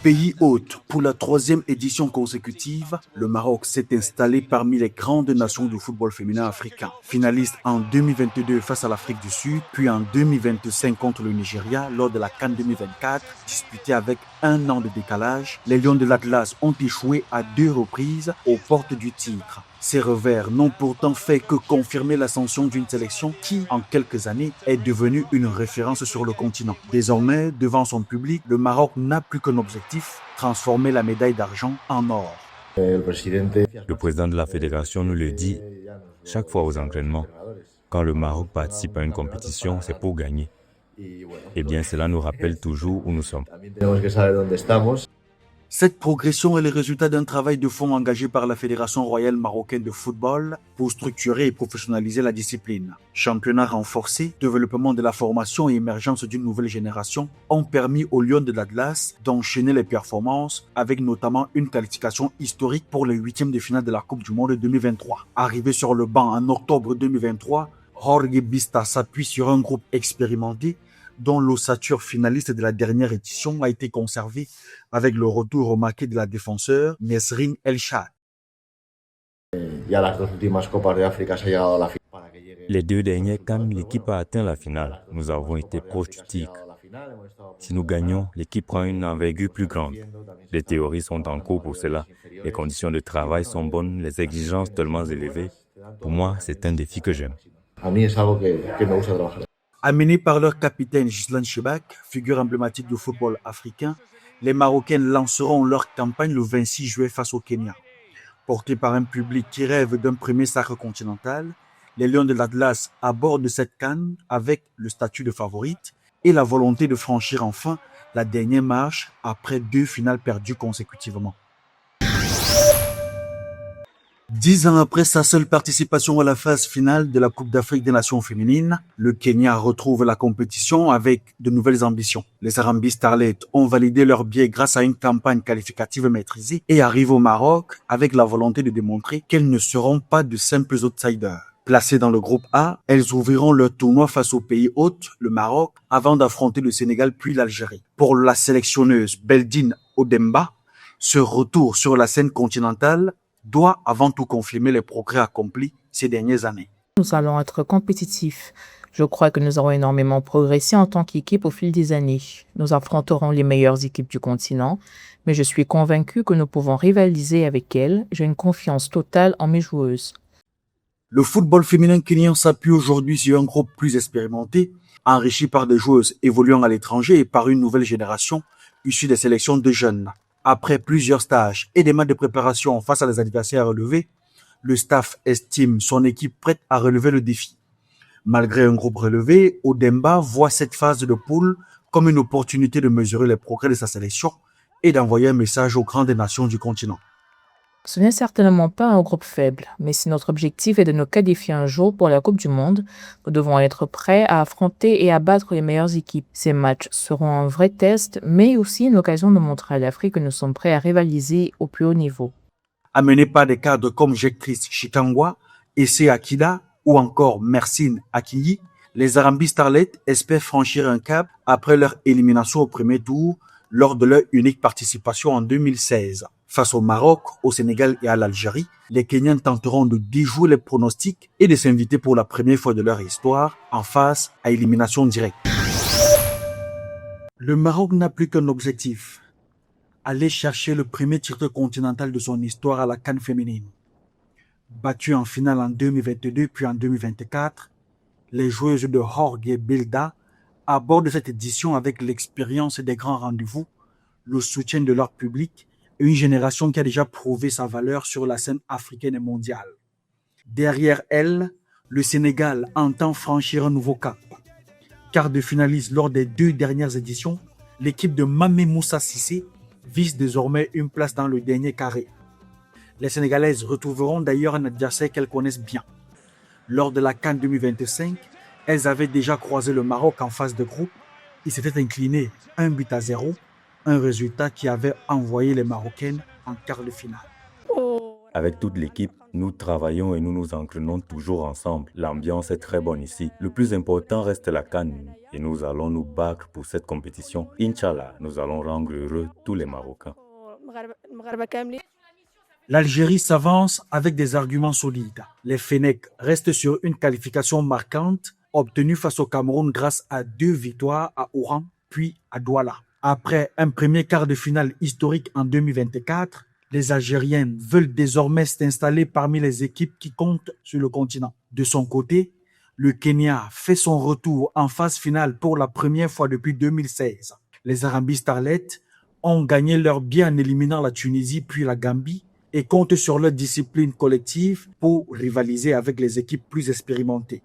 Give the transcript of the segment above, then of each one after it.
Pays hôte, pour la troisième édition consécutive, le Maroc s'est installé parmi les grandes nations du football féminin africain. Finaliste en 2022 face à l'Afrique du Sud, puis en 2025 contre le Nigeria lors de la CAN 2024, disputée avec un an de décalage, les Lions de l'Atlas ont échoué à 2 reprises aux portes du titre. Ces revers n'ont pourtant fait que confirmer l'ascension d'une sélection qui, en quelques années, est devenue une référence sur le continent. Désormais, devant son public, le Maroc n'a plus qu'un objectif, transformer la médaille d'argent en or. Le président de la fédération nous le dit chaque fois aux entraînements. Quand le Maroc participe à une compétition, c'est pour gagner. Eh bien, cela nous rappelle toujours où nous sommes. Cette progression est le résultat d'un travail de fond engagé par la Fédération royale marocaine de football pour structurer et professionnaliser la discipline. Championnat renforcé, développement de la formation et émergence d'une nouvelle génération ont permis aux Lions de l'Atlas d'enchaîner les performances avec notamment une qualification historique pour les 8e de finale de la Coupe du Monde 2023. Arrivé sur le banc en octobre 2023, Jorge Bista s'appuie sur un groupe expérimenté dont l'ossature finaliste de la dernière édition a été conservée avec le retour remarqué de la défenseur Nesrin El Shad. Les 2 dernières CAN, l'équipe a atteint la finale. Nous avons été proches du titre. Si nous gagnons, l'équipe prend une envergure plus grande. Les théories sont en cours pour cela. Les conditions de travail sont bonnes, les exigences tellement élevées. Pour moi, c'est un défi que j'aime. Amenés par leur capitaine Gislan Chebak, figure emblématique du football africain, les Marocaines lanceront leur campagne le 26 juillet face au Kenya. Portés par un public qui rêve d'un premier sacre continental, les Lions de l'Atlas abordent cette CAN avec le statut de favorite et la volonté de franchir enfin la dernière marche après 2 finales perdues consécutivement. 10 ans après sa seule participation à la phase finale de la Coupe d'Afrique des Nations féminines, le Kenya retrouve la compétition avec de nouvelles ambitions. Les Harambee Starlets ont validé leur billet grâce à une campagne qualificative maîtrisée et arrivent au Maroc avec la volonté de démontrer qu'elles ne seront pas de simples outsiders. Placées dans le groupe A, elles ouvriront leur tournoi face au pays hôte, le Maroc, avant d'affronter le Sénégal puis l'Algérie. Pour la sélectionneuse Beldine Odemba, ce retour sur la scène continentale doit avant tout confirmer les progrès accomplis ces dernières années. Nous allons être compétitifs. Je crois que nous avons énormément progressé en tant qu'équipe au fil des années. Nous affronterons les meilleures équipes du continent, mais je suis convaincu que nous pouvons rivaliser avec elles. J'ai une confiance totale en mes joueuses. Le football féminin kenyan s'appuie aujourd'hui sur un groupe plus expérimenté, enrichi par des joueuses évoluant à l'étranger et par une nouvelle génération issue des sélections de jeunes. Après plusieurs stages et des matchs de préparation face à des adversaires relevés, le staff estime son équipe prête à relever le défi. Malgré un groupe relevé, Odemba voit cette phase de poule comme une opportunité de mesurer les progrès de sa sélection et d'envoyer un message aux grandes nations du continent. Ce n'est certainement pas un groupe faible, mais si notre objectif est de nous qualifier un jour pour la Coupe du Monde, nous devons être prêts à affronter et à battre les meilleures équipes. Ces matchs seront un vrai test, mais aussi une occasion de montrer à l'Afrique que nous sommes prêts à rivaliser au plus haut niveau. Amenés par des cadres comme Jektrice Chikangwa, Essé Akida ou encore Mersine Akinyi, les Harambee Starlets espèrent franchir un cap après leur élimination au premier tour lors de leur unique participation en 2016. Face au Maroc, au Sénégal et à l'Algérie, les Kenyans tenteront de déjouer les pronostics et de s'inviter pour la première fois de leur histoire en face à élimination directe. Le Maroc n'a plus qu'un objectif, aller chercher le premier titre continental de son histoire à la CAN féminine. Battues en finale en 2022 puis en 2024, les joueuses de Jorge Bilda abordent cette édition avec l'expérience des grands rendez-vous, le soutien de leur public, une génération qui a déjà prouvé sa valeur sur la scène africaine et mondiale. Derrière elle, le Sénégal entend franchir un nouveau cap. Quart de finaliste lors des 2 dernières éditions, l'équipe de Mamé Moussa Cissé vise désormais une place dans le dernier carré. Les Sénégalaises retrouveront d'ailleurs un adversaire qu'elles connaissent bien. Lors de la CAN 2025, elles avaient déjà croisé le Maroc en phase de groupe et s'étaient inclinées 1-0, un résultat qui avait envoyé les Marocaines en quart de finale. Avec toute l'équipe, nous travaillons et nous nous entraînons toujours ensemble. L'ambiance est très bonne ici. Le plus important reste la CAN et nous allons nous battre pour cette compétition. Inch'Allah, nous allons rendre heureux tous les Marocains. L'Algérie s'avance avec des arguments solides. Les Fennecs restent sur une qualification marquante obtenue face au Cameroun grâce à 2 victoires à Oran puis à Douala. Après un premier quart de finale historique en 2024, les Algériens veulent désormais s'installer parmi les équipes qui comptent sur le continent. De son côté, le Kenya fait son retour en phase finale pour la première fois depuis 2016. Les Harambee Starlets ont gagné leur bien en éliminant la Tunisie puis la Gambie et comptent sur leur discipline collective pour rivaliser avec les équipes plus expérimentées.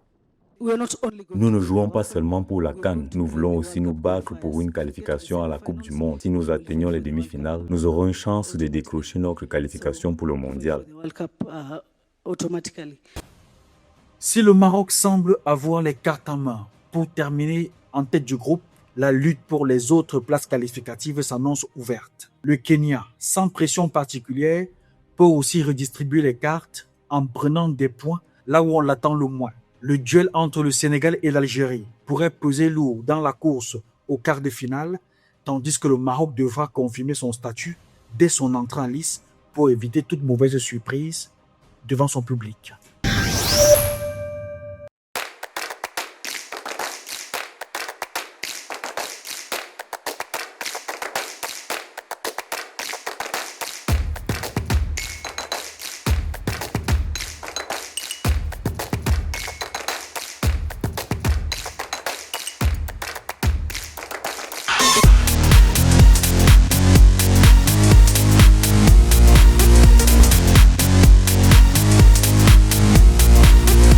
Nous ne jouons pas seulement pour la CAN, nous voulons aussi nous battre pour une qualification à la Coupe du Monde. Si nous atteignons les demi-finales, nous aurons une chance de décrocher notre qualification pour le mondial. Si le Maroc semble avoir les cartes en main pour terminer en tête du groupe, la lutte pour les autres places qualificatives s'annonce ouverte. Le Kenya, sans pression particulière, peut aussi redistribuer les cartes en prenant des points là où on l'attend le moins. Le duel entre le Sénégal et l'Algérie pourrait peser lourd dans la course au quart de finale, tandis que le Maroc devra confirmer son statut dès son entrée en lice pour éviter toute mauvaise surprise devant son public.